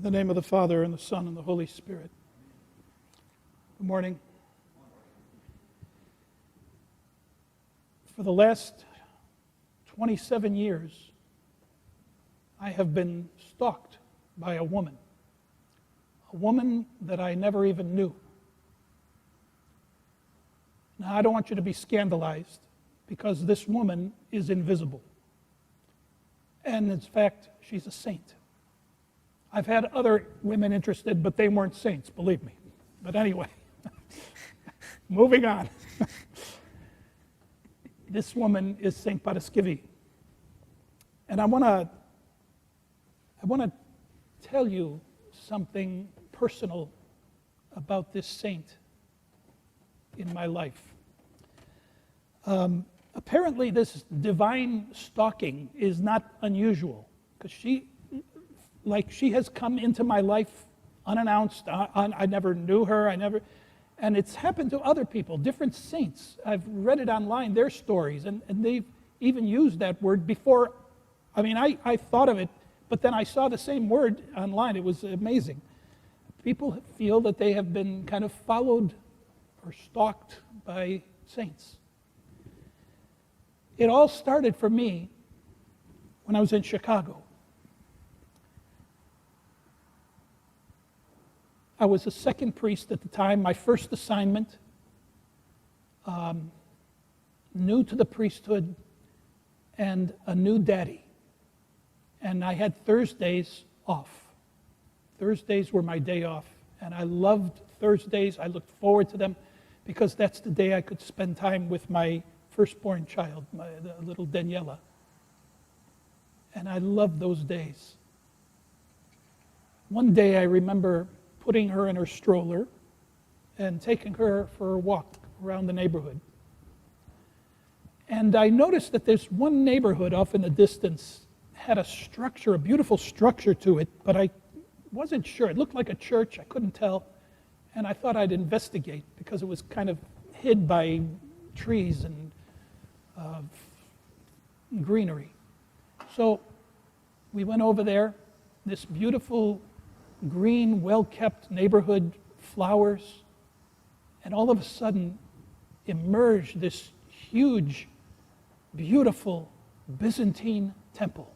In the name of the Father, and the Son, and the Holy Spirit. Good morning. For the last 27 years, I have been stalked by a woman that I never even knew. Now, I don't want you to be scandalized, because this woman is invisible. And in fact, she's a saint. I've had other women interested, but they weren't saints, believe me. But anyway, moving on. This woman is Saint Paraskevi. And I want to tell you something personal about this saint in my life. Apparently, this divine stalking is not unusual, because she has come into my life unannounced. I never knew her. And it's happened to other people, different saints. I've read it online, their stories, and they've even used that word before. I mean, I thought of it, but then I saw the same word online. It was amazing. People feel that they have been kind of followed or stalked by saints. It all started for me when I was in Chicago. I was a second priest at the time, my first assignment, new to the priesthood, and a new daddy. And I had Thursdays off. Thursdays were my day off, and I loved Thursdays. I looked forward to them, because that's the day I could spend time with my firstborn child, the little Daniela. And I loved those days. One day I remember putting her in her stroller and taking her for a walk around the neighborhood. And I noticed that this one neighborhood off in the distance had a structure, a beautiful structure to it, but I wasn't sure. It looked like a church, I couldn't tell. And I thought I'd investigate, because it was kind of hid by trees and greenery. So we went over there, this beautiful green, well-kept neighborhood, flowers, and all of a sudden emerged this huge, beautiful Byzantine temple,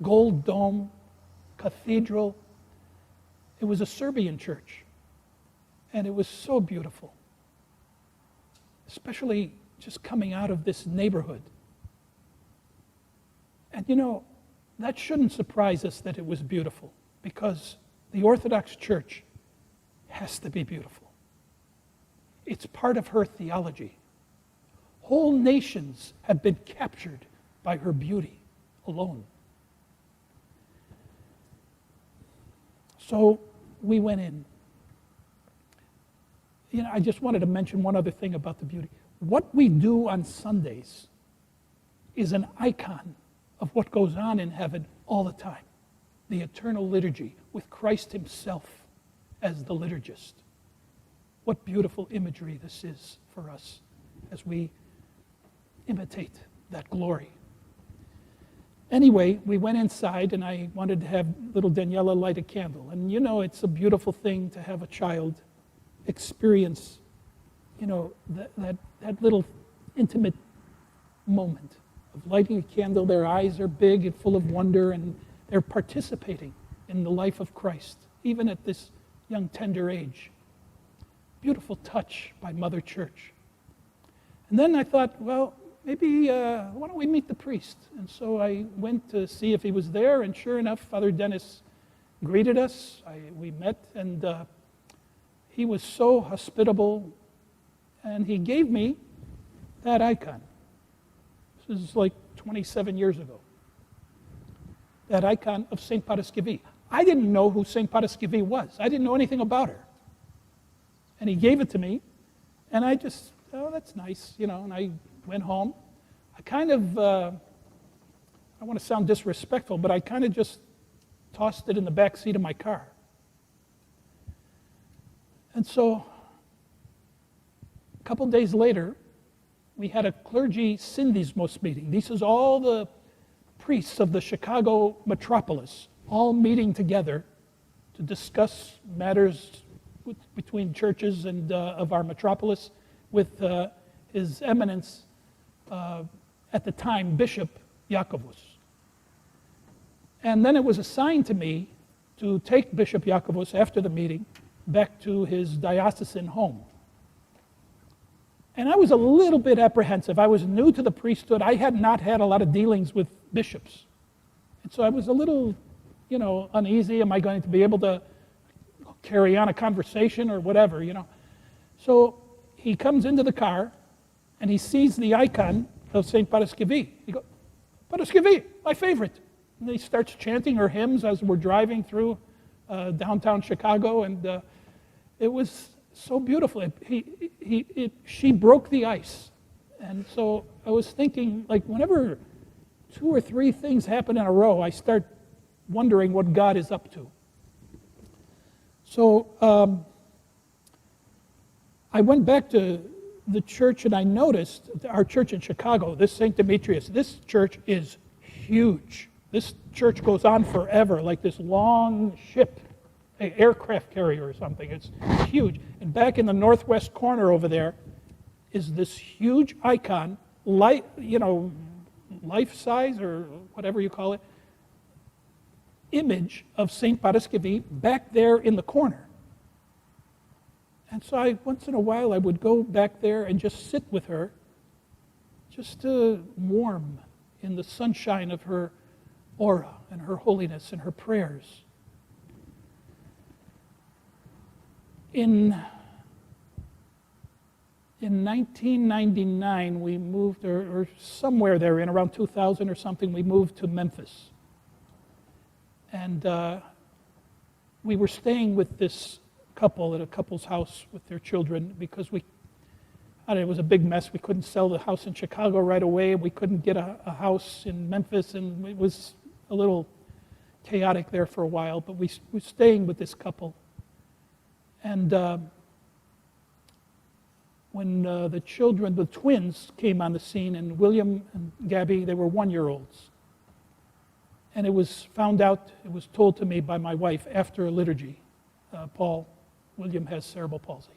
gold dome, cathedral. It was a Serbian church, and it was so beautiful, especially just coming out of this neighborhood. And you know, that shouldn't surprise us that it was beautiful, because the Orthodox Church has to be beautiful. It's part of her theology. Whole nations have been captured by her beauty alone. So we went in. You know, I just wanted to mention one other thing about the beauty. What we do on Sundays is an icon of what goes on in heaven all the time. The eternal liturgy, with Christ himself as the liturgist. What beautiful imagery this is for us as we imitate that glory. Anyway, we went inside, and I wanted to have little Daniela light a candle. And you know, it's a beautiful thing to have a child experience, you know, that little intimate moment of lighting a candle. Their eyes are big and full of wonder, and they're participating in the life of Christ, even at this young, tender age. Beautiful touch by Mother Church. And then I thought, well, maybe, why don't we meet the priest? And so I went to see if he was there, and sure enough, Father Dennis greeted us. We met, and he was so hospitable, and he gave me that icon. This is like 27 years ago. That icon of Saint Paraskevi. I didn't know who Saint Paraskevi was. I didn't know anything about her. And he gave it to me, and I just, oh, that's nice, you know, and I went home. I kind of, I don't want to sound disrespectful, but I kind of just tossed it in the back seat of my car. And so, a couple days later, we had a clergy syndesmos meeting. This is all the priests of the Chicago metropolis all meeting together to to discuss matters between churches and of our metropolis with His Eminence, at the time, Bishop Yakovus. And then it was assigned to me to take Bishop Yakovus after the meeting back to his diocesan home. And I was a little bit apprehensive. I was new to the priesthood. I had not had a lot of dealings with bishops. And so I was a little, uneasy. Am I going to be able to carry on a conversation or whatever, So he comes into the car and he sees the icon of St. Paraskevi. He goes, "Paraskevi, my favorite." And he starts chanting her hymns as we're driving through downtown Chicago, and it was so beautiful. She broke the ice. And so I was thinking, like, whenever 2 or 3 things happen in a row, I start wondering what God is up to. So I went back to the church and I noticed our church in Chicago, this St. Demetrius, this church is huge. This church goes on forever, like this long ship, an aircraft carrier or something. It's huge. And back in the northwest corner over there is this huge icon, life size or whatever you call it, image of St. Paraskevi back there in the corner. And so once in a while I would go back there and just sit with her, just to warm in the sunshine of her aura and her holiness and her prayers. In 1999, we moved, or somewhere there, in around 2000 or something, we moved to Memphis. And we were staying with this couple at a couple's house with their children because it was a big mess. We couldn't sell the house in Chicago right away. We couldn't get a house in Memphis, and it was a little chaotic there for a while, but we were staying with this couple. And when the twins came on the scene, and William and Gabby, they were 1-year-olds. And it was told to me by my wife after a liturgy, William has cerebral palsy.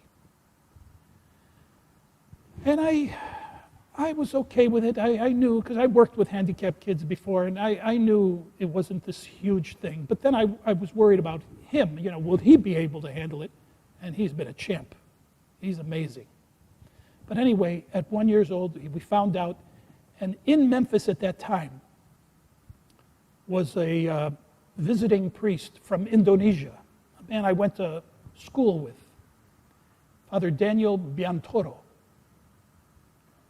And I was okay with it. I knew, because I worked with handicapped kids before, and I knew it wasn't this huge thing. But then I was worried about him. Will he be able to handle it? And he's been a champ. He's amazing. But anyway, at 1 year old, we found out, and in Memphis at that time was a visiting priest from Indonesia, a man I went to school with, Father Daniel Biantoro.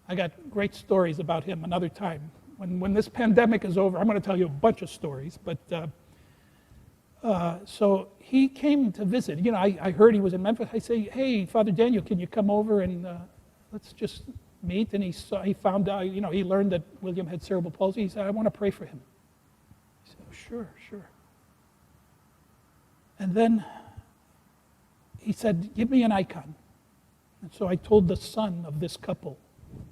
I got great stories about him another time. When this pandemic is over, I'm going to tell you a bunch of stories. But so he came to visit. I heard he was in Memphis. I say, "Hey, Father Daniel, can you come over and let's just meet?" And he found out, he learned that William had cerebral palsy. He said, "I want to pray for him." I said, "Oh, sure." And then he said, "Give me an icon." And so I told the son of this couple,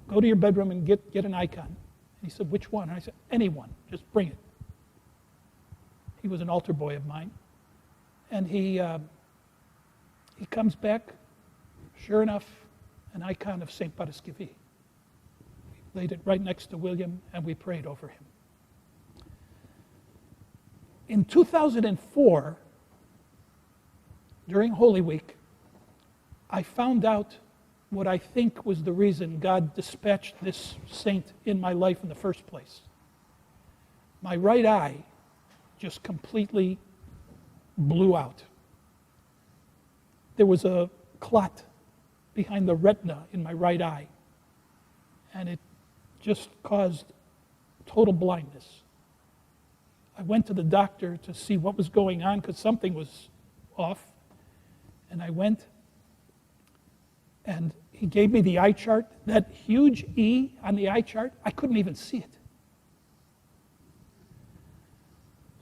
"Go to your bedroom and get an icon." And he said, "Which one?" And I said, "Any one, just bring it." He was an altar boy of mine. And he comes back, sure enough, an icon of St. Paraskevi. We laid it right next to William, and we prayed over him. In 2004, during Holy Week, I found out what I think was the reason God dispatched this saint in my life in the first place. My right eye just completely blew out. There was a clot behind the retina in my right eye, and it just caused total blindness. I went to the doctor to see what was going on because something was off, and I went, and he gave me the eye chart. That huge E on the eye chart, I couldn't even see it.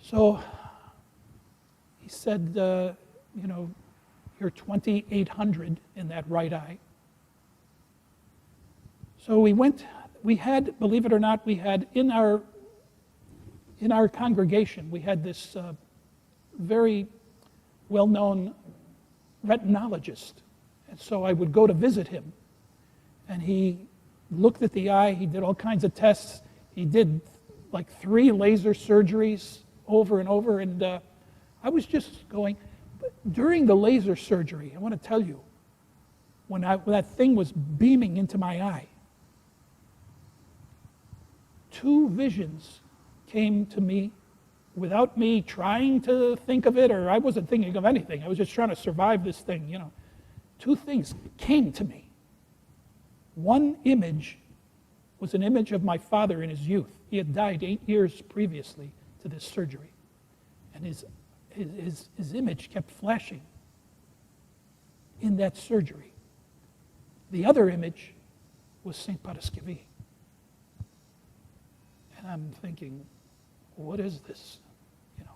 So he said, you're 2800 in that right eye. So we had, believe it or not, we had in our congregation, we had this very well-known retinologist. And so I would go to visit him. And he looked at the eye. He did all kinds of tests. He did like 3 laser surgeries over and over. And I was just going. But during the laser surgery, I want to tell you, when that thing was beaming into my eye, 2 visions came to me without me trying to think of it, or I wasn't thinking of anything. I was just trying to survive this thing, you know. 2 things came to me. One image was an image of my father in his youth. He had died 8 years previously to this surgery. And his image kept flashing in that surgery. The other image was St. Paraskevi. And I'm thinking, what is this? You know.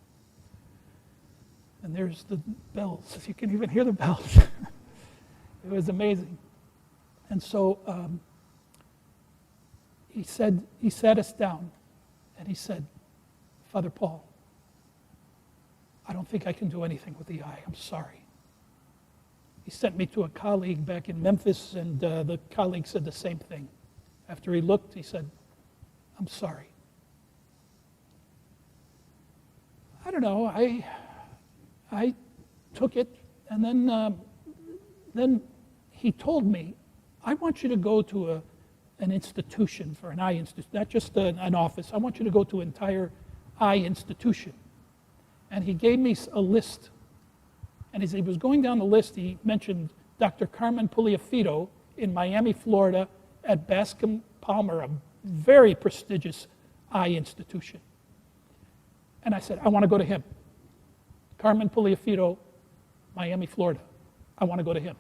And there's the bells. You can even hear the bells. It was amazing. And so he sat us down and he said, Father Paul, I don't think I can do anything with the eye. I'm sorry. He sent me to a colleague back in Memphis, and the colleague said the same thing. After he looked, he said, I'm sorry. I don't know. I took it, and then he told me, I want you to go to an institution for an eye institution, not just an office. I want you to go to an entire eye institution. And he gave me a list. And as he was going down the list, he mentioned Dr. Carmen Puliafito in Miami, Florida, at Bascom Palmer, a very prestigious eye institution. And I said, I want to go to him. Carmen Puliafito, Miami, Florida. I want to go to him.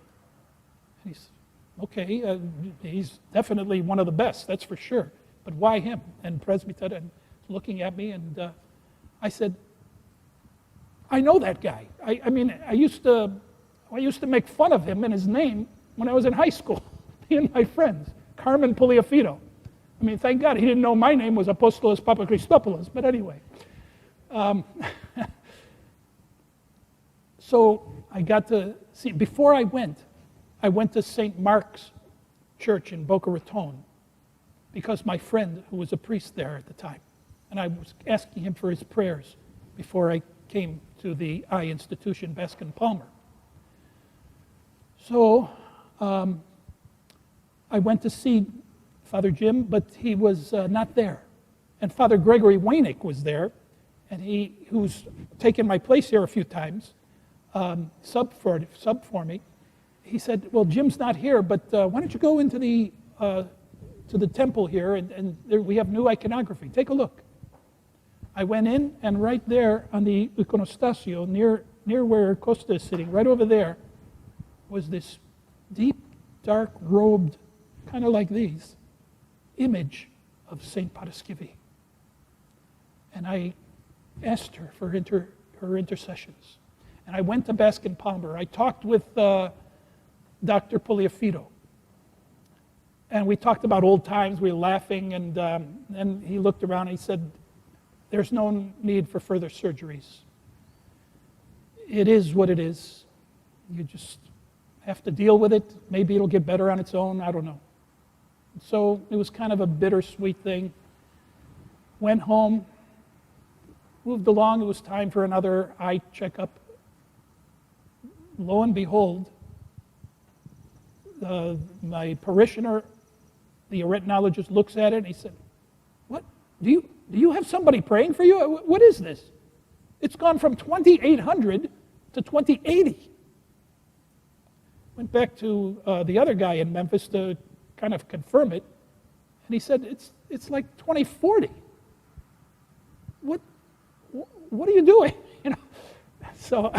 And he said, okay, he's definitely one of the best, that's for sure. But why him? And Presbyter and looking at me, and I said, I know that guy. I mean, I used to make fun of him and his name when I was in high school, me and my friends, Carmen Puliafito. I mean, thank God he didn't know my name was Apostolos Papachristopoulos, but anyway. So I got to see, before I went to St. Mark's Church in Boca Raton because my friend, who was a priest there at the time, and I was asking him for his prayers before I came to the eye institution, Bascom Palmer. So I went to see Father Jim, but he was not there. And Father Gregory Wainick was there, and who's taken my place here a few times, sub for me. He said, well, Jim's not here, but why don't you go into to the temple here, and there we have new iconography. Take a look. I went in, and right there on the iconostasio, near where Costa is sitting, right over there, was this deep, dark, robed, kind of like these, image of St. Paraskevi. And I asked her for her intercessions. And I went to Bascom Palmer. I talked with Dr. Puliafito. And we talked about old times. We were laughing, and he looked around and he said, there's no need for further surgeries. It is what it is. You just have to deal with it. Maybe it'll get better on its own. I don't know. So it was kind of a bittersweet thing. Went home, moved along. It was time for another eye checkup. Lo and behold, my parishioner, the retinologist, looks at it and he said, what? Do you have somebody praying for you? What is this? It's gone from 2,800 to 2,080. Went back to the other guy in Memphis to kind of confirm it, and he said, it's like 2040. What are you doing? You know. So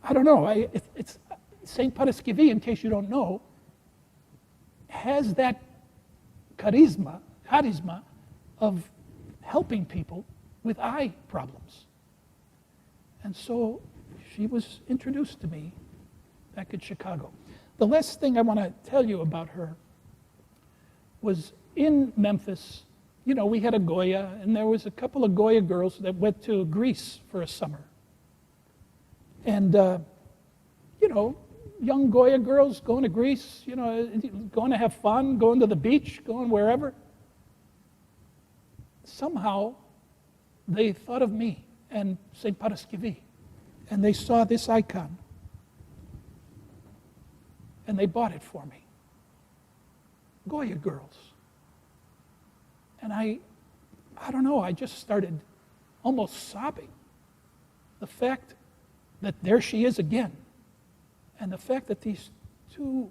I don't know. It's St. Paraskevi, in case you don't know, has that charisma of helping people with eye problems. And so she was introduced to me back in Chicago. The last thing I want to tell you about her was in Memphis, you know, we had a Goya, and there was a couple of Goya girls that went to Greece for a summer. And, young Goya girls going to Greece, going to have fun, going to the beach, going wherever. Somehow, they thought of me and St. Paraskevi, and they saw this icon, and they bought it for me. Goya girls. And I don't know, I just started almost sobbing. The fact that there she is again, and the fact that these two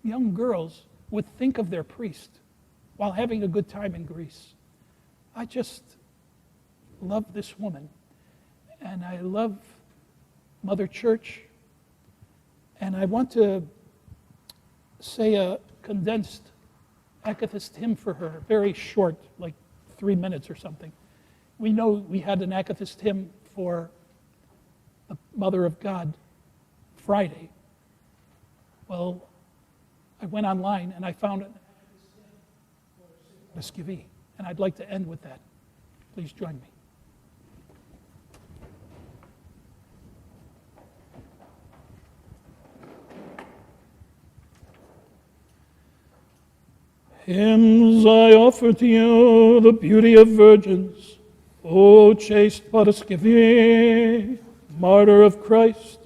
young girls would think of their priest while having a good time in Greece. I just love this woman, and I love Mother Church, and I want to say a condensed Akathist hymn for her, very short, like 3 minutes or something. We know we had an Akathist hymn for the Mother of God Friday. Well, I went online and I found an Akathist hymn for Paraskevi, and I'd like to end with that. Please join me. Hymns I offer to you, the beauty of virgins, O chaste Paraskevi, martyr of Christ.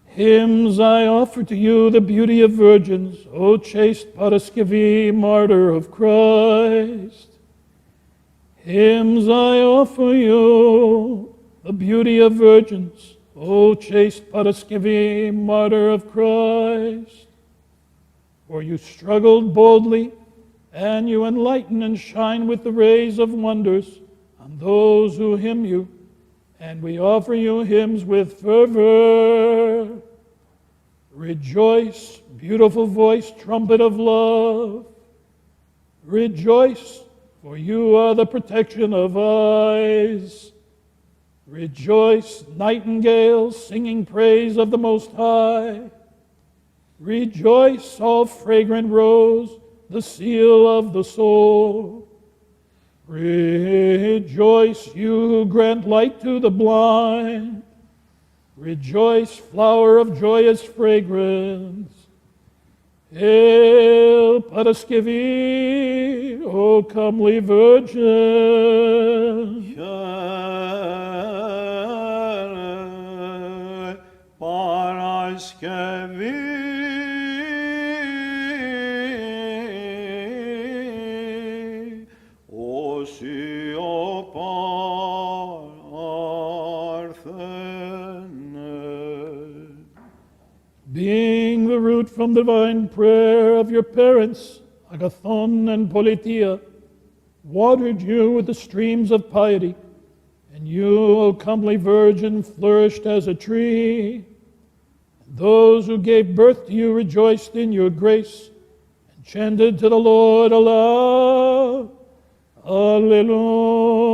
Hymns I offer to you, the beauty of virgins, O chaste Paraskevi, martyr of Christ. Hymns I offer you, the beauty of virgins, O chaste Paraskevi, martyr of Christ. For you struggled boldly, and you enlighten and shine with the rays of wonders on those who hymn you, and we offer you hymns with fervor. Rejoice, beautiful voice, trumpet of love. Rejoice, for you are the protection of eyes. Rejoice, nightingales, singing praise of the Most High. Rejoice, all fragrant rose, the seal of the soul. Rejoice, you who grant light to the blind. Rejoice, flower of joyous fragrance. Hail, Paraskevi, O comely virgin. Hail, Paraskevi. Being the root from divine prayer of your parents, Agathon and Politia, watered you with the streams of piety, and you, O comely virgin, flourished as a tree. And those who gave birth to you rejoiced in your grace, and chanted to the Lord aloud, Alleluia.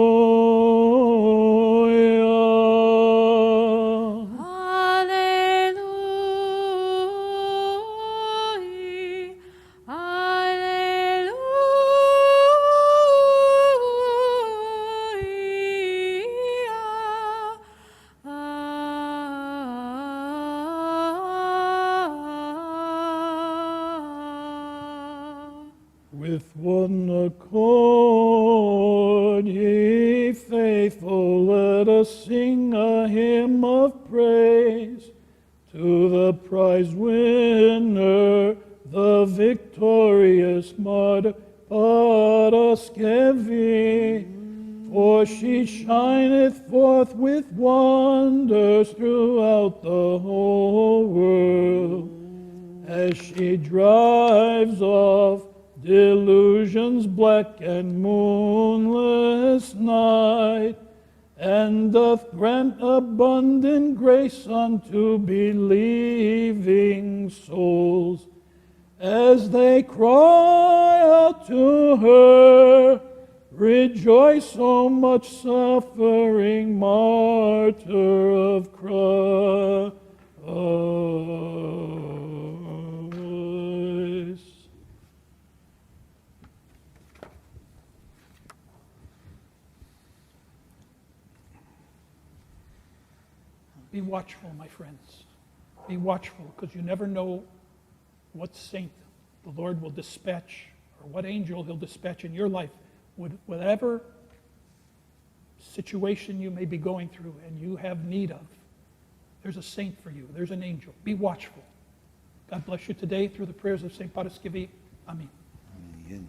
With one accord, ye faithful, let us sing a hymn of praise to the prize winner, the victorious martyr Paraskevi. For she shineth forth with wonders throughout the whole world, as she drives off delusion's black and moonless night, and doth grant abundant grace unto believing souls, as they cry out to her, Rejoice, O much suffering martyr of Christ. Be watchful, my friends. Be watchful, because you never know what saint the Lord will dispatch or what angel he'll dispatch in your life. Whatever situation you may be going through and you have need of, there's a saint for you. There's an angel. Be watchful. God bless you today through the prayers of St. Paraskevi. Amen. Amen.